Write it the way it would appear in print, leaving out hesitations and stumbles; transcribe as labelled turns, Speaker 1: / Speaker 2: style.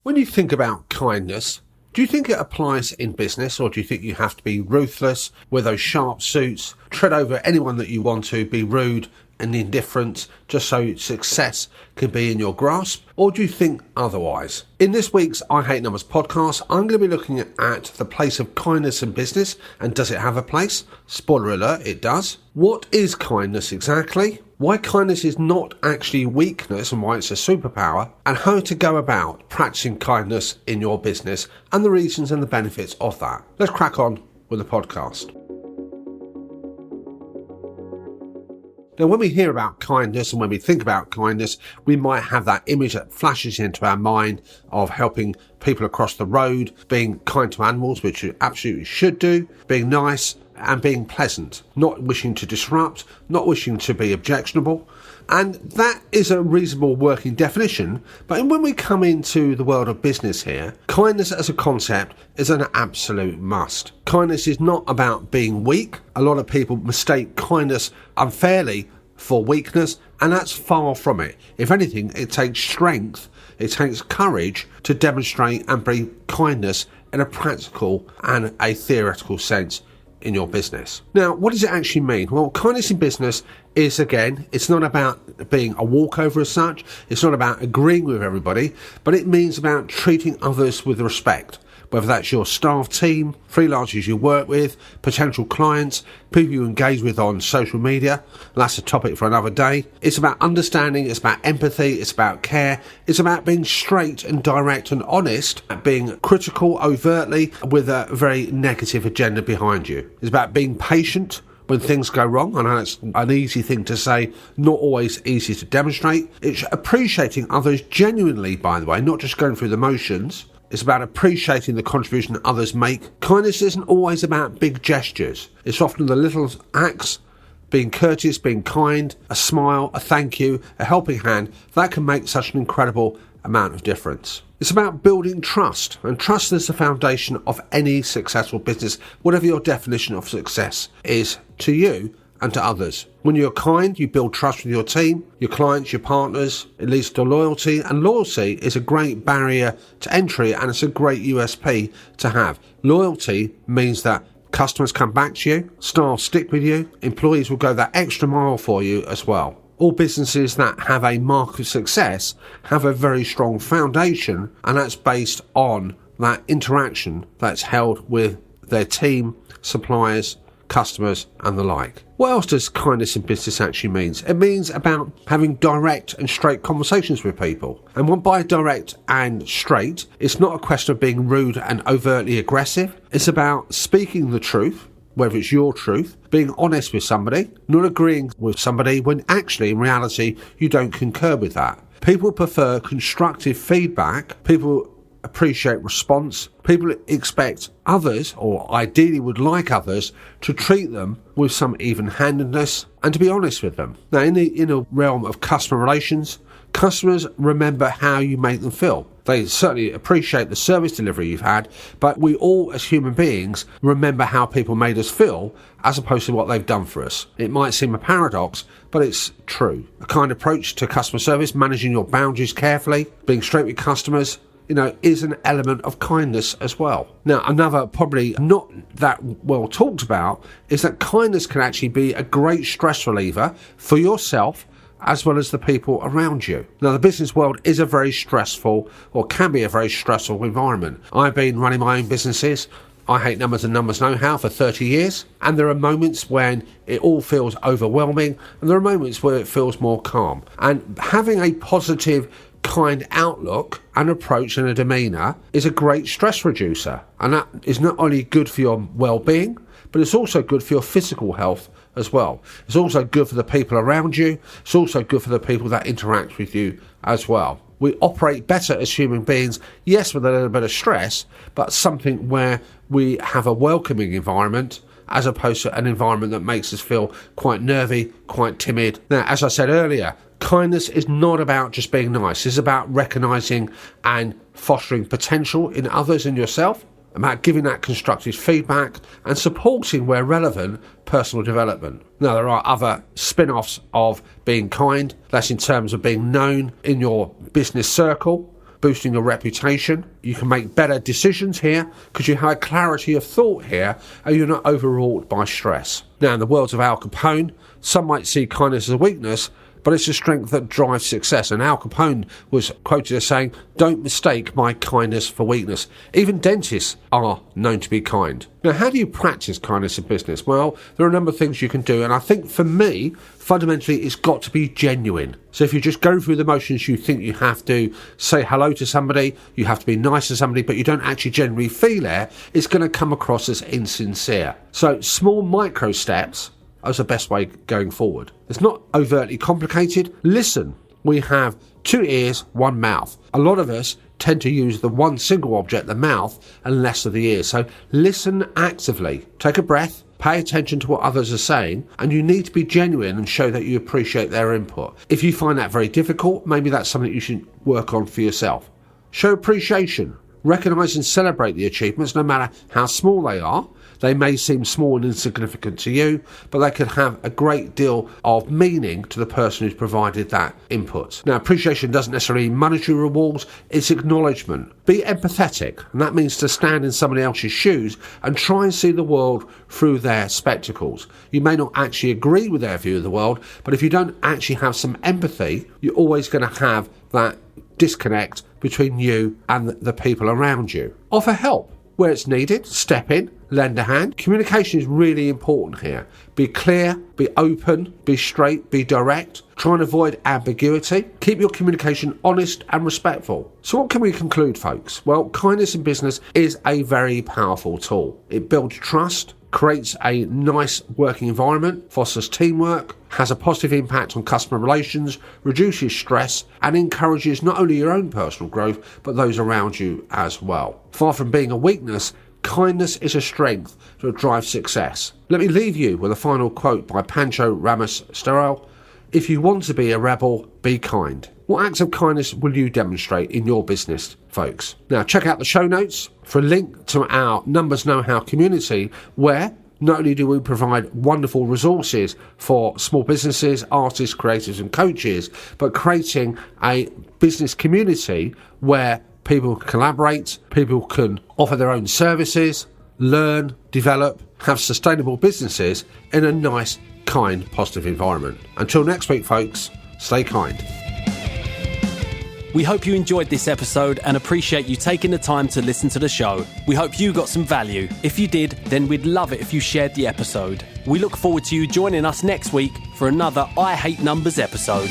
Speaker 1: When you think about kindness, do you think it applies in business, or do you think you have to be ruthless, wear those sharp suits, tread over anyone that you want to, be rude and indifferent just so success can be in your grasp? Or do you think otherwise? In this week's I Hate Numbers podcast, I'm going to be looking at the place of kindness in business, and does it have a place? Spoiler alert, it does. What is kindness exactly? Why kindness is not actually weakness and why it's a superpower, and how to go about practicing kindness in your business and the reasons and the benefits of that. Let's crack on with the podcast. Now, when we hear about kindness and when we think about kindness, we might have that image that flashes into our mind of helping people across the road, being kind to animals, which you absolutely should do, being nice and being pleasant, not wishing to disrupt, not wishing to be objectionable. And that is a reasonable working definition. But when we come into the world of business here, kindness as a concept is an absolute must. Kindness is not about being weak. A lot of people mistake kindness unfairly for weakness, and that's far from it. If anything, it takes strength, it takes courage to demonstrate and bring kindness in a practical and a theoretical sense in your business. Now, what does it actually mean? Well, kindness in business is, again, it's not about being a walkover as such. It's not about agreeing with everybody, but it means about treating others with respect. Whether that's your staff team, freelancers you work with, potential clients, people you engage with on social media. That's a topic for another day. It's about understanding, it's about empathy, it's about care, it's about being straight and direct and honest, being critical overtly with a very negative agenda behind you. It's about being patient when things go wrong. I know it's an easy thing to say, not always easy to demonstrate. It's appreciating others genuinely, by the way, not just going through the motions. It's about appreciating the contribution that others make. Kindness isn't always about big gestures. It's often the little acts, being courteous, being kind, a smile, a thank you, a helping hand, that can make such an incredible amount of difference. It's about building trust, and trust is the foundation of any successful business, whatever your definition of success is to you and to others. When you're kind, you build trust with your team, your clients, your partners. It leads to loyalty, and loyalty is a great barrier to entry, and it's a great USP to have. Loyalty means that customers come back to you, staff stick with you, employees will go that extra mile for you as well. All businesses that have a mark of success have a very strong foundation, and that's based on that interaction that's held with their team, suppliers, customers and the like. What else does kindness in business actually mean? It means about having direct and straight conversations with people. And what by direct and straight, it's not a question of being rude and overtly aggressive. It's about speaking the truth, whether it's your truth, being honest with somebody, not agreeing with somebody when actually in reality you don't concur with that. People prefer constructive feedback. People appreciate response. People expect others, or ideally would like others, to treat them with some even-handedness and to be honest with them. Now, in the realm of customer relations, customers remember how you make them feel. They certainly appreciate the service delivery you've had, but we all as human beings remember how people made us feel as opposed to what they've done for us. It might seem a paradox, but it's true. A kind approach to customer service, managing your boundaries carefully, being straight with customers, is an element of kindness as well. Now, another probably not that well talked about is that kindness can actually be a great stress reliever for yourself as well as the people around you. Now, the business world is a very stressful, or can be a very stressful environment. I've been running my own businesses, I Hate Numbers and Numbers Know How, for 30 years, and there are moments when it all feels overwhelming, and there are moments where it feels more calm. And having a positive, kind outlook and approach and a demeanour is a great stress reducer, and that is not only good for your well-being, but it's also good for your physical health as well. It's also good for the people around you. It's also good for the people that interact with you as well. We operate better as human beings, yes, with a little bit of stress, but something where we have a welcoming environment as opposed to an environment that makes us feel quite nervy, quite timid. Now, as I said earlier, kindness is not about just being nice. It's about recognising and fostering potential in others and yourself, about giving that constructive feedback and supporting, where relevant, personal development. Now, there are other spin-offs of being kind. That's in terms of being known in your business circle boosting your reputation. You can make better decisions here because you have a clarity of thought here and you're not overwrought by stress. Now, in the world of Al Capone, some might see kindness as a weakness, but it's a strength that drives success. And Al Capone was quoted as saying, "Don't mistake my kindness for weakness." Even dentists are known to be kind. Now, how do you practice kindness in business? Well, there are a number of things you can do. And I think for me, fundamentally, it's got to be genuine. So if you just go through the motions, you think you have to say hello to somebody, you have to be nice to somebody, but you don't actually genuinely feel it, it's going to come across as insincere. So small micro steps as the best way going forward. It's not overtly complicated. Listen. We have 2 ears, 1 mouth. A lot of us tend to use the one single object, the mouth, and less of the ears. So listen actively. Take a breath. Pay attention to what others are saying, and you need to be genuine and show that you appreciate their input. If you find that very difficult, maybe that's something you should work on for yourself. Show appreciation. Recognise and celebrate the achievements, no matter how small they are. They may seem small and insignificant to you, but they can have a great deal of meaning to the person who's provided that input. Now, appreciation doesn't necessarily mean monetary rewards, it's acknowledgement. Be empathetic, and that means to stand in somebody else's shoes and try and see the world through their spectacles. You may not actually agree with their view of the world, but if you don't actually have some empathy, you're always going to have that disconnect between you and the people around you. Offer help where it's needed. Step in, lend a hand. Communication is really important here. Be clear, be open, be straight, be direct. Try and avoid ambiguity. Keep your communication honest and respectful. So what can we conclude, folks? Well, kindness in business is a very powerful tool. It builds trust, creates a nice working environment, fosters teamwork, has a positive impact on customer relations, reduces stress, and encourages not only your own personal growth, but those around you as well. Far from being a weakness, kindness is a strength that drives success. Let me leave you with a final quote by Pancho Ramos-Sterol. If you want to be a rebel, be kind. What acts of kindness will you demonstrate in your business, folks? Now, check out the show notes for a link to our Numbers Know How community, where not only do we provide wonderful resources for small businesses, artists, creators and coaches, but creating a business community where people can collaborate, people can offer their own services, learn, develop, have sustainable businesses in a nice, kind, positive environment. Until next week, folks, stay kind.
Speaker 2: We hope you enjoyed this episode and appreciate you taking the time to listen to the show. We hope you got some value. If you did, then we'd love it if you shared the episode. We look forward to you joining us next week for another I Hate Numbers episode.